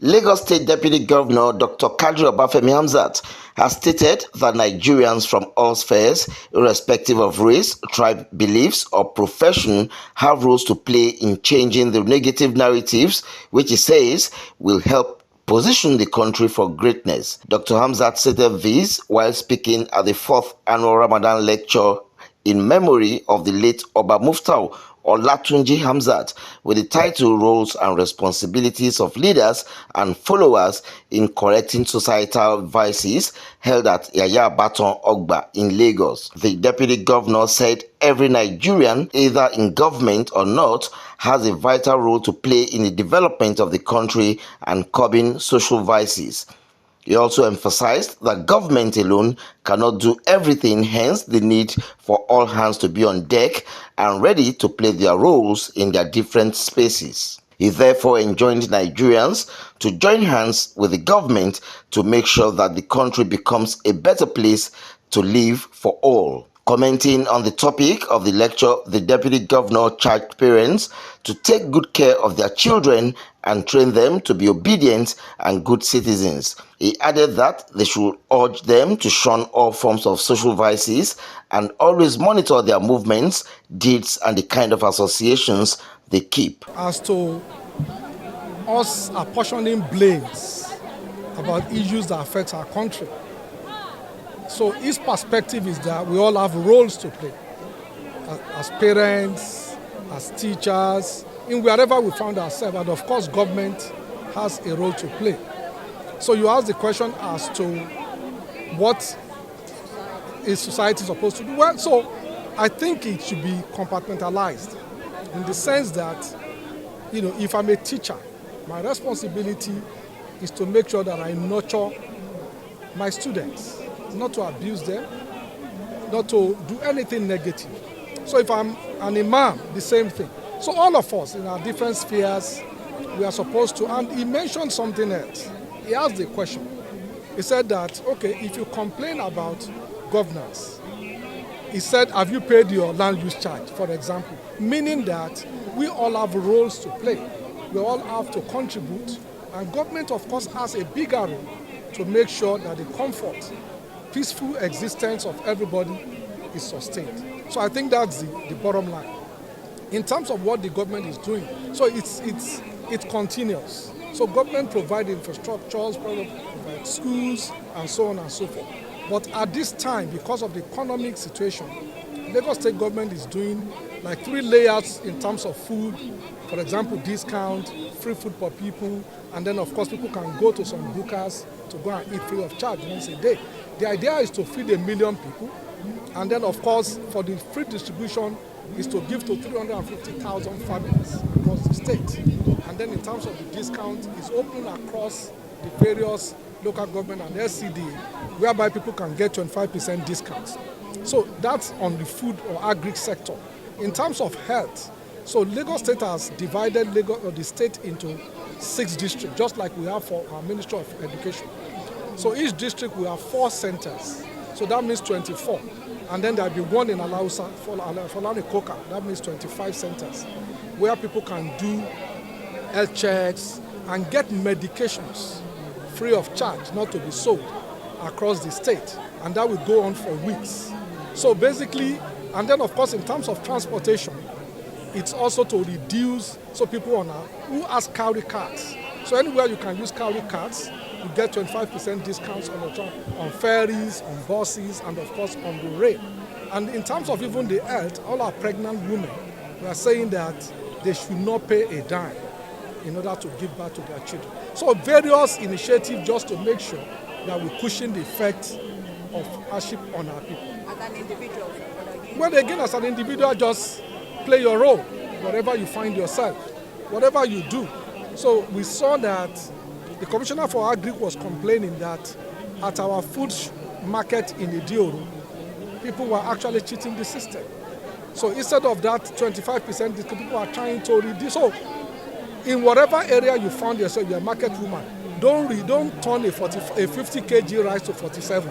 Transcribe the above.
Lagos State Deputy Governor Dr. Kadri Obafemi Hamzat has stated that Nigerians from all spheres, irrespective of race, tribe, beliefs, or profession, have roles to play in changing the negative narratives, which he says will help position the country for greatness. Dr. Hamzat stated this while speaking at the 4th annual Ramadan lecture in memory of the late Oba Muftau Olatunji Hamzat, with the title Roles and Responsibilities of Leaders and Followers in Correcting Societal Vices, held at Yaya Baton Ogba in Lagos. The Deputy Governor said every Nigerian, either in government or not, has a vital role to play in the development of the country and curbing social vices. He also emphasized that government alone cannot do everything, hence the need for all hands to be on deck and ready to play their roles in their different spaces. He therefore enjoined Nigerians to join hands with the government to make sure that the country becomes a better place to live for all. Commenting on the topic of the lecture, the Deputy Governor charged parents to take good care of their children and train them to be obedient and good citizens. He added that they should urge them to shun all forms of social vices and always monitor their movements, deeds, and the kind of associations they keep. As to us apportioning blames about issues that affect our country, so his perspective is that we all have roles to play as parents, as teachers, in wherever we find ourselves, and of course government has a role to play. So you ask the question as to what is society supposed to do? Well, so I think it should be compartmentalized in the sense that, if I'm a teacher, my responsibility is to make sure that I nurture my students, not to abuse them, not to do anything negative. So if I'm an imam, the same thing. So all of us in our different spheres, we are supposed to, and he mentioned something else. He asked the question. He said that, okay, if you complain about governance, he said, have you paid your land use charge, for example? Meaning that we all have roles to play. We all have to contribute, and government, of course, has a bigger role to make sure that the comfort, peaceful existence of everybody is sustained. So I think that's the bottom line. In terms of what the government is doing, so it's continuous. So government provide infrastructures, provide schools, and so on and so forth. But at this time, because of the economic situation, Lagos State government is doing like 3 layers in terms of food. For example, discount, free food for people, and then of course people can go to some bukas to go and eat free of charge once a day. The idea is to feed 1 million people, and then of course for the free distribution is to give to 350,000 families across the state. And then in terms of the discount, it's open across the various local government and SCD, whereby people can get 25% discounts. So that's on the food or agri sector. In terms of health, so Lagos State has divided the state into 6 districts, just like we have for our Ministry of Education. So each district will have 4 centers, so that means 24. And then there'll be one in Alausa, Folani Koka, that means 25 centers, where people can do health checks and get medications free of charge, not to be sold across the state. And that will go on for weeks. So basically, and then of course in terms of transportation, it's also to reduce, so people who has cowrie carts. So anywhere you can use cowrie carts, you get 25% discounts on ferries, on buses, and of course on the rail. And in terms of even the health, all our pregnant women, we are saying that they should not pay a dime in order to give birth to their children. So various initiatives just to make sure that we cushion the effect of hardship on our people. As an individual? Well, again, as an individual, just play your role wherever you find yourself, whatever you do. So we saw that the Commissioner for Agri was complaining that at our food market in Idioru, people were actually cheating the system. So instead of that 25%, people are trying to reduce. So in whatever area you found yourself, you're a market woman, don't turn a 50 kg rice to 47.